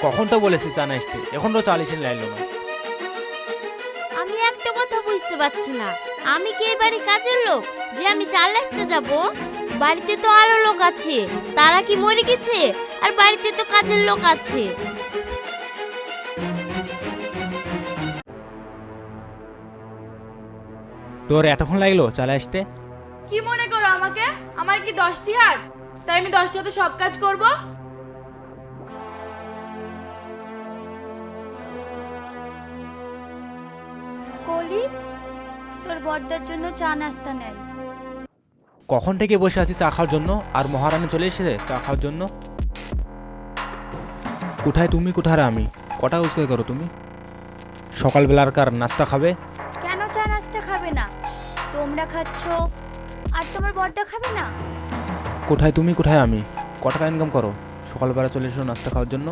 কখন তো বলেছি চা না আসতে, এখন তো চা লিখে লাইলো না। আমি একটা কথা বুঝতে পারছি না, আমি কি এই বাড়ির কাজের লোক যে আমি চাল আসতে যাব? বাড়িতে তো আরো লোক আছে, তারা কি মরে গেছে? আর বাড়িতে তো কাজের লোক আছে। তোর এতক্ষণ লাগলো চালে আসতে? কি মনে করো আমাকে? আমার কি 10টি হাত, তাই আমি 10টাতে সব কাজ করব? কলি, তোর বড়দার জন্য চা নাস্তা নেই। কখন থেকে বসে আছি চা খাওয়ার জন্য, আর মহারানী চলে এসেছে চা খাওয়ার জন্য। কোথায় তুমি, কোথায় আমি? কটা উস্কাই করো তুমি? সকালবেলার কার নাস্তা খাবে? কেন চা নাস্তা খাবে না? তোমরা খাচ্ছ আর তোমার বড়দা খাবে না? কোথায় তুমি, কোথায় আমি? ক টাকা ইনকাম করো সকালবেলা চলে এসো নাস্তা খাওয়ার জন্য?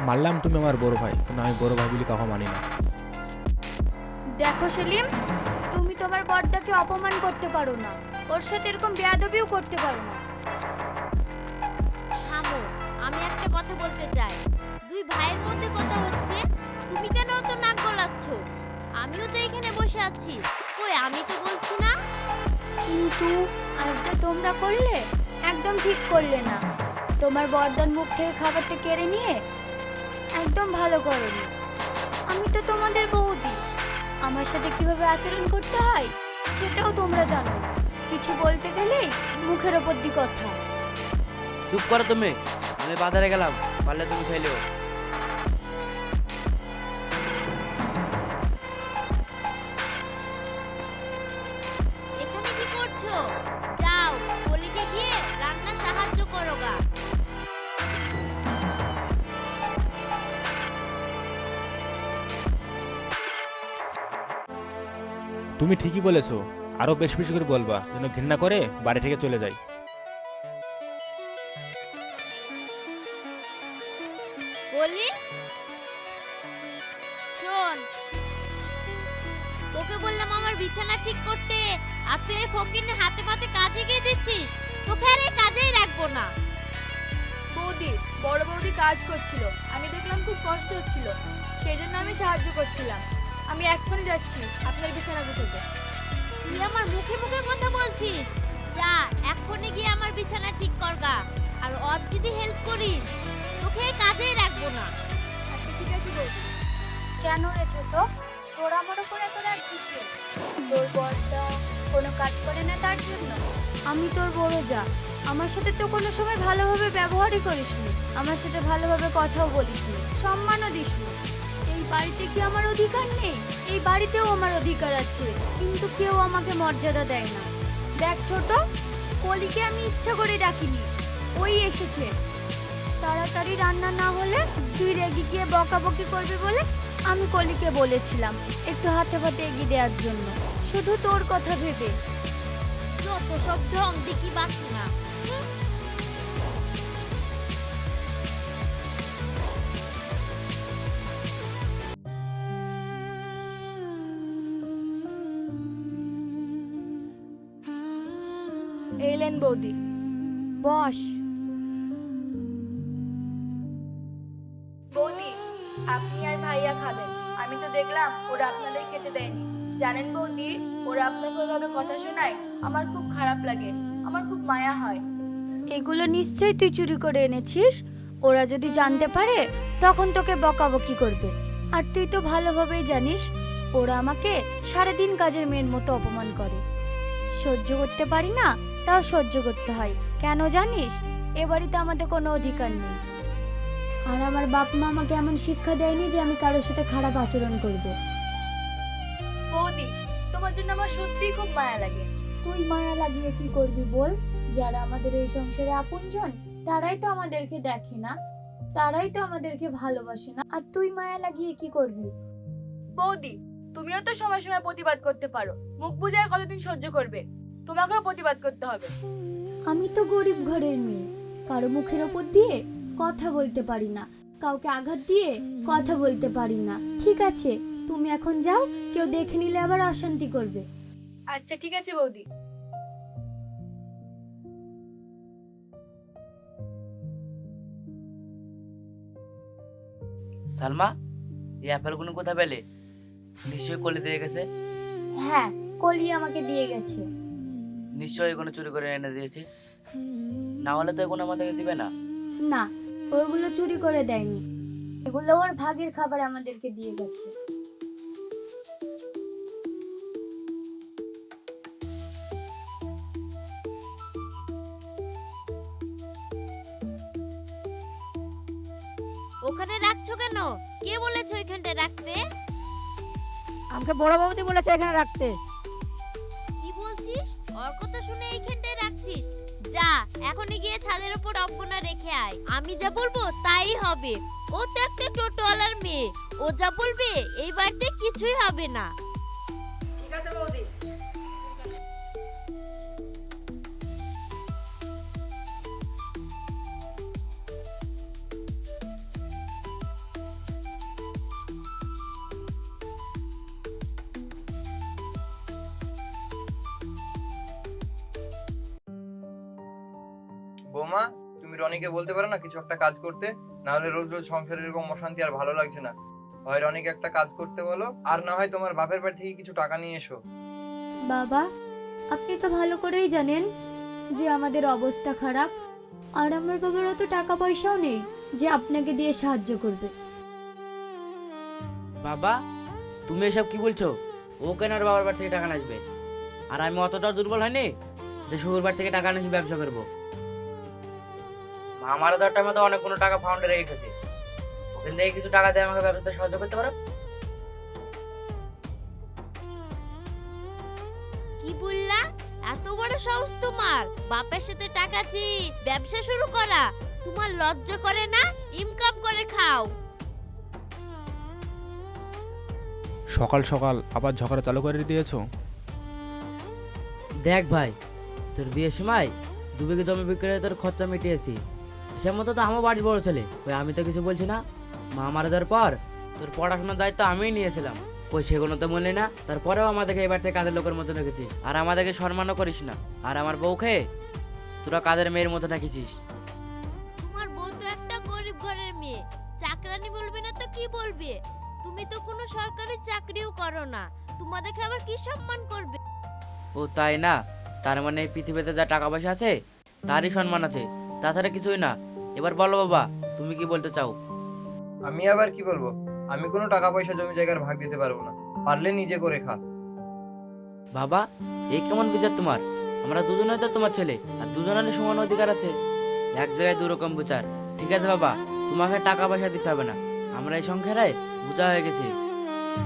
মানলাম তুমি আমার বড় ভাই, কিন্তু আমি বড় ভাই বলে কাউকে মানি না। দেখো সেলিম, তুমি তোমার বড়দাকে অপমান করতে পারো না, ওর সাথে এরকম বেয়াদবিও করতে পারো না। থামো, আমি একটা কথা বলতে চাই। দুই ভাইয়ের মধ্যে কথা হচ্ছে, তুমি কেন অত নাক গলাচ্ছ? আমিও তো এখানে বসে আছি, কই আমি তো বলছি না। কিন্তু আজ যা তোমরা করলে, একদম ঠিক করলে না। তোমার বড়দার মুখ থেকে খাবারটা কেড়ে নিয়ে একদম ভালো করোনি। আমি তো তোমাদের বৌদি, আমার সাথে কিভাবে আচরণ করতে হয় সেটাও তোমরা জানো না। কিছু বলতে গেলেই মুখের ওপর দি কথা। চুপ করো তুমি, আমি বাজারে গেলাম, পারলে তুমি খেলেও। এখানে কি করছো? যাও, কলিকে গিয়ে রান্না সাহায্য করো গা। তুমি ঠিকই বলেছো, আরো বেশ বেশি করে বলবা যেন ঘৃণা করে বাড়ি থেকে চলে যায়। কলি, শোন, তোকে বললাম আমার বিছানা ঠিক করতে, আর তুই এই ফকিনের হাতে পাতে কাজে গিয়ে দিচ্ছিস। তোকে আর এই কাজেই রাখবো না। বৌদি, বড় বৌদি কাজ করছিল, আমি দেখলাম খুব কষ্ট হচ্ছিল, সেই জন্য আমি সাহায্য করছিলাম। আমি এক্ষুনি যাচ্ছি আপনার বিছানা গুছোতে। তুই আমার মুখে মুখে কথা বলছিস? যা, এক্ষুনি গিয়ে আমার বিছানা ঠিক কর গা। আর ওর যদি হেল্প করিস, তোকে এই কাজেই রাখবো না। আচ্ছা ঠিক আছে বৌদি। কেন রে ছোট, তোর আমার উপর এত রাগ কিসের? তোর বড়দা কোনো কাজ করে না তার জন্য? আমি তোর বড় যা, আমার সাথে তো কোনো সময় ভালোভাবে ব্যবহারই করিসনি, আমার সাথে ভালোভাবে কথাও বলিসনি, সম্মানও দিসনি। এই বাড়িতে কি আমার অধিকার নেই? এই বাড়িতেও আমার অধিকার আছে, কিন্তু কেউ আমাকে মর্যাদা দেয় না। দেখ ছোট, কলিকে আমি ইচ্ছা করে ডাকিনি, ওই এসেছে। তাড়াতাড়ি রান্না না হলে তুই রেগে গিয়ে বকাবকি করবি বলে আমি কলিকে বলেছিলাম একটু হাতে ফাতে এগিয়ে দেওয়ার জন্য, শুধু তোর কথা ভেবে। যত সব ঢং দেখি বাসি না। এলেন বৌদি। বস। বৌদি, আপনি আর ভাইয়া খাবেন। আমি তো দেখলাম ওরা আপনাদের খেতে দেয়নি। জানেন বৌদি, ওরা আপনাকে ওইভাবে কথা শোনায়, আমার খুব খারাপ লাগে, আমার খুব মায়া হয়। এগুলো নিশ্চয়ই তুই চুরি করে এনেছিস। ওরা যদি জানতে পারে তখন তোকে বকাবকি করবে। আর তুই তো ভালোভাবেই জানিস ওরা আমাকে সারাদিন কাজের মেয়ের মতো অপমান করে। সহ্য করতে পারি না, তাও সহ্য করতে হয়। কেন জানিস? এ বাড়িতে আমাদের কোনো অধিকার নেই। আর আমার বাপ মা আমাকে এমন শিক্ষা দেয়নি যে আমি কারোর সাথে খারাপ আচরণ করব। বৌদি, তোমার জন্য আমার সত্যিই খুব মায়া লাগে। তুই মায়া লাগিয়ে কি করবি বল? যারা আমাদের এই সংসারে আপনজন তারাই তো আমাদেরকে দেখে না, তারাই তো আমাদেরকে ভালোবাসে না, আর তুই মায়া লাগিয়ে কি করবি? বৌদি, তুমিও তো সময় সময় প্রতিবাদ করতে পারো। মুখ বুঝে আর কতদিন সহ্য করবে? তোমাকেও প্রতিবাদ করতে হবে। আমি তো গরিব ঘরের মেয়ে, কারো মুখের ওপর দিয়ে কথা বলতে পারি না, কাউকে আঘাত দিয়ে কথা বলতে পারি না। ঠিক আছে, তুমি এখন যাও, কেউ দেখে নিলে আবার অশান্তি করবে। আচ্ছা ঠিক আছে বৌদি। সালমা, এই অ্যাপেলগুলো কোথায় পেলে? নিশ্চয়ই কলি দিয়ে গেছে। হ্যাঁ, কলি আমাকে দিয়ে গেছে। নিশ্চয়ই কোনো চুরি করে এনে দিয়েছে, না হলে তো এগুলো আমাদেরকে দিবে না। না, ওগুলো চুরি করে দেয়নি, এগুলো ওর ভাগের খাবার আমাদেরকে দিয়ে গেছে। ওখানে রাখছো কেন? কে বলেছে ওইখানটায় রাখতে? আমাকে বড় বৌদি বলেছে এখানে রাখতে। কি বলছিস? ওর কথা শুনে এইখানটায় রাখছিস? যা, এখনই গিয়ে ছাদের উপর অজ্ঞনা রেখে আয়। আমি যা বলবো তাই হবে। ও তো একটা টোটোওয়ালার মেয়ে, ও যা বলবে এই বাড়িতে কিছুই হবে না। ঠিক আছে বৌদি। বৌমা, তুমি রনিকে বলতে পারো না কিছু একটা কাজ করতে? না হলে রোজ রোজ সংসারে এরকম অশান্তি আর ভালো লাগছে না। হয় রনিকে একটা কাজ করতে বলো, আর না হয় তোমার বাপের বাড়ি থেকে কিছু টাকা নিয়ে এসো। বাবা, আপনি তো ভালো করেই জানেন যে আমাদের অবস্থা খারাপ, আর আমার বাবার অত টাকা পয়সাও নেই যে আপনাকে দিয়ে সাহায্য করবে। বাবা, তুমি এসব কি বলছো? ও কেন আর বাবার বাড়ি থেকে টাকা নিয়ে আসবে? আর আমি অতটাও দুর্বল হয়নি যে শ্বশুর বাড়ি থেকে টাকা নিয়ে ব্যবসা করবো। আমারও তো একটা মতো অনেকগুলো টাকা ফাউন্ডে রেখে গেছে, ওখান থেকে কিছু টাকা দিয়ে আমাকে ব্যবসাতে সাহায্য করতে পারো। কি বললা? এত বড় সাহস তোমার? বাপের সাথে টাকা চেয়ে ব্যবসা শুরু করা? তোমার লজ্জা করে না? ইনকাম করে খাও। সকাল সকাল আবার ঝগড়া চালু করে দিয়েছো। দেখ ভাই, তোর বিয়ের সময় 2 বিঘে জমি বিক্রি করে তোর খরচা মিটিয়েছি, সে মতো তো আমার বাড়ির বড় ছেলে, ওই আমি তো কিছু বলছি না। মা মারা যাওয়ার পর তোর পড়াশোনার দায়িত্ব আমিই নিয়েছিলাম, ওই সেগুলো তো মনে না। তারপরেও আমাদেরকে এবার থেকে কাজের লোকের মতো রেখেছিস, আর আমাদেরকে সম্মানও করিস না। আর আমার বউকে তোরা কাজের মেয়ের মতো রাখিছিস। তোমার বউ তো একটা গরিব ঘরের মেয়ে, চাকরানি বলবে না তো কি বলবে? তুমি তো কোনো সরকারি চাকরিও করো না, তোমাদেরকে আবার কি সম্মান করবে? ও তাই না? তার মানে এই পৃথিবীতে যা টাকা পয়সা আছে তারই সম্মান আছে, তাছাড়া কিছুই না। এবার বলো বাবা, তুমি কি বলতে চাও? আমি আবার কি বলবো? আমি কোনো টাকা পয়সা জমি জায়গার ভাগ দিতে পারবো না, পারলে নিজে করে খা। বাবা, এই কেমন বিচার তোমার? আমরা দুজনেই তো তোমার ছেলে, আর দুজনের সমান অধিকার আছে। এক জায়গায় 2 রকম বিচার। ঠিক আছে বাবা, তোমাকে টাকা পয়সা দিতে হবে না, আমরা এই সংখ্যায় বোঝা হয়ে গেছি,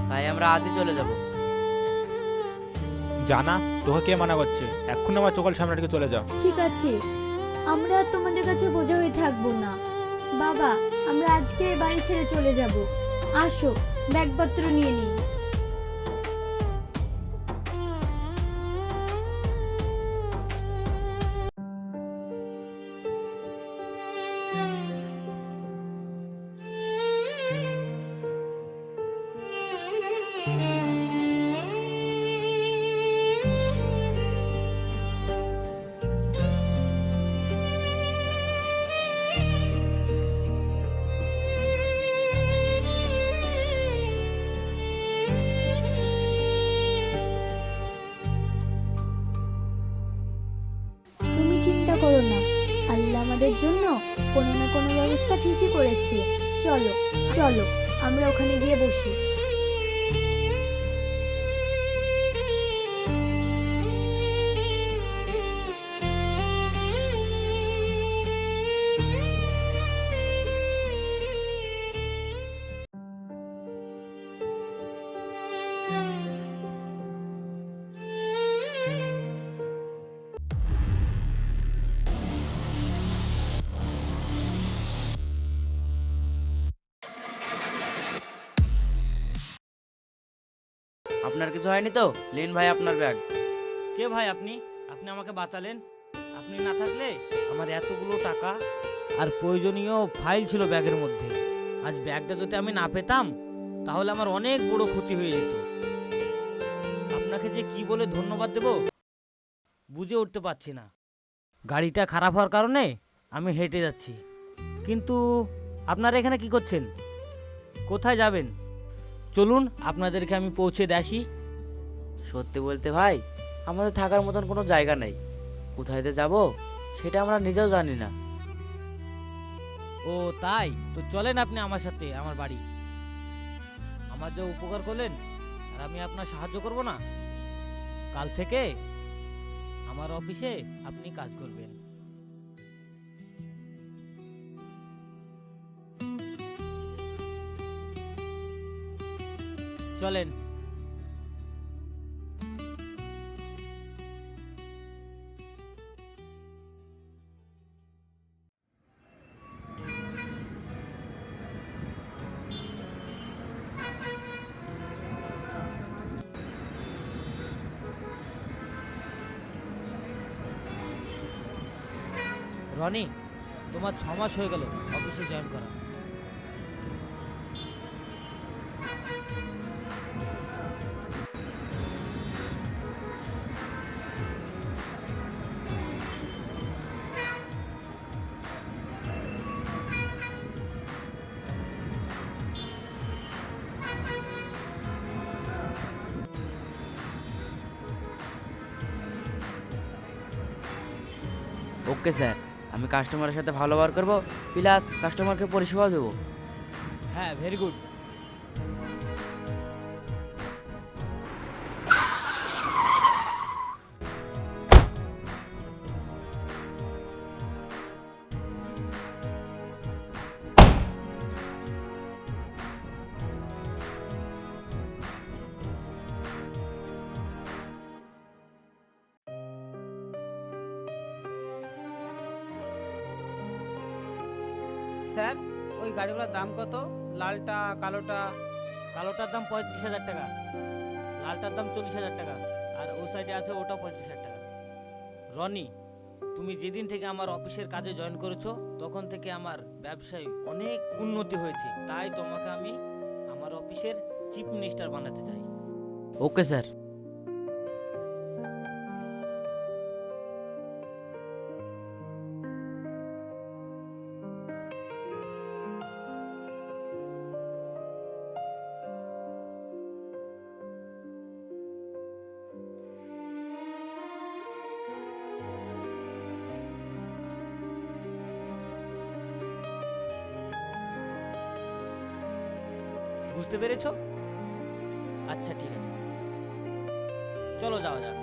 তাই আমরা আজই চলে যাব। জানা, তোকে কে মানা করছে? এক্ষুনি আমার চোখের সামনে থেকে চলে যাও। ঠিক আছে, আমরা আর তোমাদের কাছে বোঝা হয়ে থাকবো না। বাবা, আমরা আজকে বাড়ি ছেড়ে চলে যাব। আসো, ব্যাগপত্র নিয়ে নিই। তুমি চিন্তা করো না, আল্লাহ আমাদের জন্য কোনো না কোনো ব্যবস্থা ঠিকই করেছে। চলো চলো, আমরা ওখানে গিয়ে বসি। আপনার কিছু হয়নি তো? লিন ভাই আপনার ব্যাগ। কে ভাই আপনি? আপনি আমাকে বাঁচালেন। আপনি না থাকলে আমার এতগুলো টাকা আর প্রয়োজনীয় ফাইল ছিল ব্যাগের মধ্যে। আজ ব্যাগটা যদি আমি না পেতাম তাহলে আমার অনেক বড় ক্ষতি হয়ে যেত। আপনাকে যে কি বলে ধন্যবাদ দেব বুঝে উঠতে পারছি না। গাড়িটা খারাপ হওয়ার কারণে আমি হেঁটে যাচ্ছি, কিন্তু আপনারা এখানে কি করছেন? কোথায় যাবেন? চলুন আপনাদেরকে আমি পৌঁছে দিয়ে আসি। সত্যি বলতে ভাই, আমাদের থাকার মতন কোনো জায়গা নেই। কোথায় যে যাব সেটা আমরা নিজেও জানি না। ও তাই? তো চলেন আপনি আমার সাথে আমার বাড়ি। আমার যে উপকার করলেন আর আমি আপনার সাহায্য করব না? কাল থেকে আমার অফিসে আপনি কাজ করবেন। চলেন। রনি, তোমার 6 মাস হয়ে গেল অফিসে জয়েন করা। ওকে স্যার, আমি কাস্টমারের সাথে ভালো ব্যবহার করবো, প্লাস কাস্টমারকে পরিষেবাও দেবো। হ্যাঁ, ভেরি গুড। স্যার, ওই গাড়িগুলোর দাম কত? লালটা, কালোটা? কালোটার দাম 35,000 টাকা, লালটার দাম 40,000 টাকা, আর ও সাইডে আছে ওটাও 35,000 টাকা। রনি, তুমি যেদিন থেকে আমার অফিসের কাজে জয়েন করেছো তখন থেকে আমার ব্যবসায় অনেক উন্নতি হয়েছে, তাই তোমাকে আমি আমার অফিসের চিফ মিনিস্টার বানাতে চাই। Okay sir. বুঝতে পেরেছো? আচ্ছা ঠিক আছে, চলো যাওয়া যাক।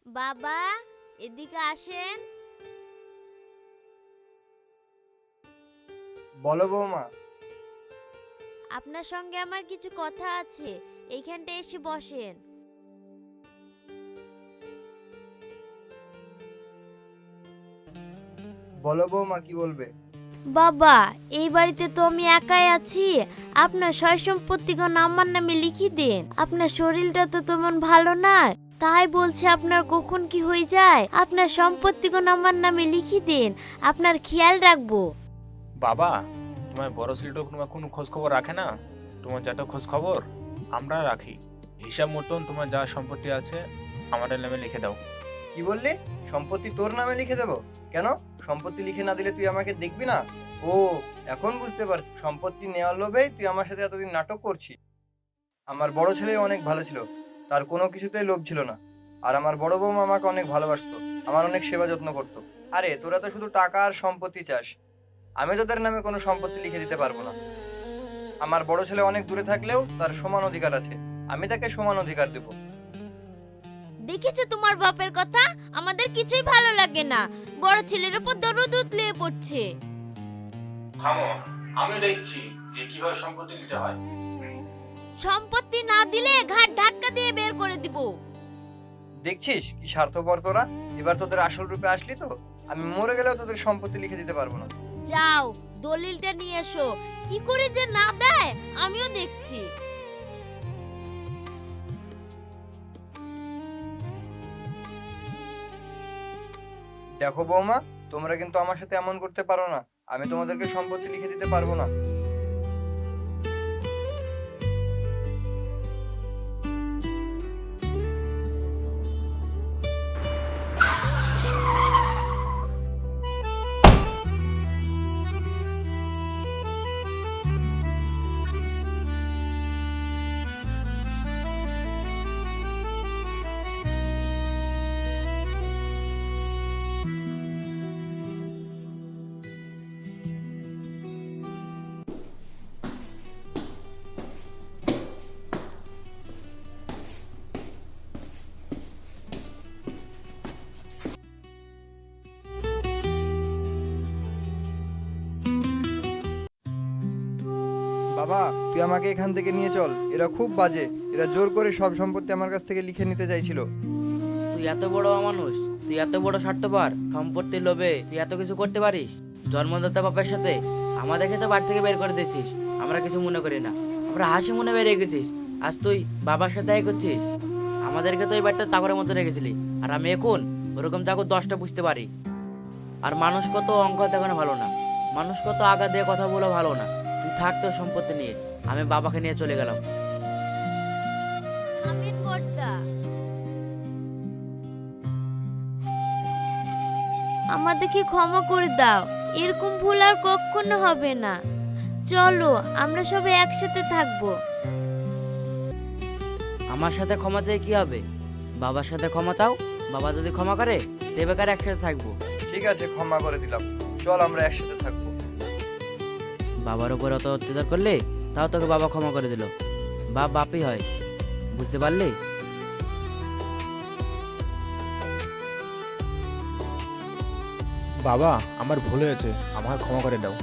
বাবা, এদিকে আসেন। বলো বৌমা। আপনার সঙ্গে আমার কিছু কথা আছে, এইখানটা এসে বসেন। বলো বৌমা, কি বলবে? বাবা, এই বাড়িতে তো আমি একাই আছি, আপনার সয় সম্পত্তিগুলো আমার নামে লিখে দিন। আপনার শরীরটা তো তেমন ভালো না, তাই বলছে আপনার কখন কি হয়ে যায়, আপনার সম্পত্তিগুলো আমার নামে লিখে দিন, আপনার খেয়াল রাখবো। বাবা, তোমার বড় ছেলেটা তোমার কোনো খোঁজ খবর রাখে না? তোমার যাটা খোঁজ খবর আমরা রাখি। হিসাব মতন তোমার যা সম্পত্তি আছে আমাদের নামে লিখে দাও। কি বললি? সম্পত্তি তোর নামে লিখে দেবো? কেন? সম্পত্তি লিখে না দিলে তুই আমাকে দেখবি না? ও, এখন বুঝতে পারছি, সম্পত্তি নেওয়ার লোভেই তুই আমার সাথে এতদিন নাটক করছিস। আমার বড় ছেলে অনেক ভালো ছিল, তার কোনো কিছুতেই লোভ ছিল না। আর আমার বড় বৌমা আমাকে অনেক ভালোবাসতো, আমার অনেক সেবা যত্ন করতো। আরে তোরা তো শুধু টাকা আর সম্পত্তি চাস, আমি তোদের নামে কোনো সম্পত্তি লিখে দিতে পারবো না। আমার বড় ছেলে অনেক দূরে থাকলেও তার সমান অধিকার আছে, আমি তাকে সমান অধিকার দেবো। দেখেছো তোমার বাপের কথা, আমাদের কিছুই ভালো লাগে না, বড় ছেলের উপর দরদ উতলে পড়ছে। থামো, আমি দেখছি যে কিভাবে সম্পত্তি নিতে হয়। সম্পত্তি না দিলে ঘাট ধাক্কা দিয়ে বের করে দিব। দেখছিস কি স্বার্থপর তোরা? এবার তোদের আসল রূপে আসলি তো, আমি মরে গেলেও তোদের সম্পত্তি লিখে দিতে পারবো না। যাও, দলিলটা নিয়ে এসো, কি করে যে না দেয় আমিও দেখছি। দেখো বৌমা, তোমরা কিন্তু আমার সাথে এমন করতে পারো না, আমি তোমাদেরকে সম্পত্তি লিখে দিতে পারবো না। বাবা তুই আমাকে এখান থেকে নিয়ে চল, এরা খুব বাজে, এরা জোর করে সব সম্পত্তি আমার কাছ থেকে লিখে নিতে চাইছিল। তুই এত বড় মানুষ, তুই এত বড় স্বার্থপর, সম্পত্তির লোভে তুই এত কিছু করতে পারিস? জন্মদাতা বাবার সাথে আমাদেরকে তো বাড়ি থেকে বের করে দিয়েছিস, আমরা কিছু মনে করি না, আমরা হাসি মনে বেরিয়ে গেছিস। আজ তুই বাবার সাথে এই করছিস। আমাদেরকে তো এই বাড়িটা চাকরের মতো রেখেছিলি, আর আমি এখন ওরকম চাকর 10টা বুঝতে পারি। আর মানুষ কত অঙ্ক দেখানো ভালো না, মানুষ কত আগা দিয়ে কথা বলা ভালো না। তুই থাক তোর সম্পত্তি নিয়ে, আমি বাবাকে নিয়ে চলে গেলাম। আমিন কর্তা, আমাদেরকে ক্ষমা করে দাও, এরকম ভুল আর কখনো হবে না। চলো আমরা সবাই একসাথে থাকবো। আমার সাথে ক্ষমা চেয়ে কি হবে? বাবার সাথে ক্ষমা চাও, বাবা যদি ক্ষমা করে দেবে কার একসাথে থাকবো। ঠিক আছে, ক্ষমা করে দিলাম, চল আমরা একসাথে থাকবো। বাবার উপর অত অত্যাচার করলে তাও তোকে বাবা ক্ষমা করে দিল। বাপ বাপই হয়, বুঝতে পারলি? বাবা আমার ভুল হয়েছে, আমাকে ক্ষমা করে দাও।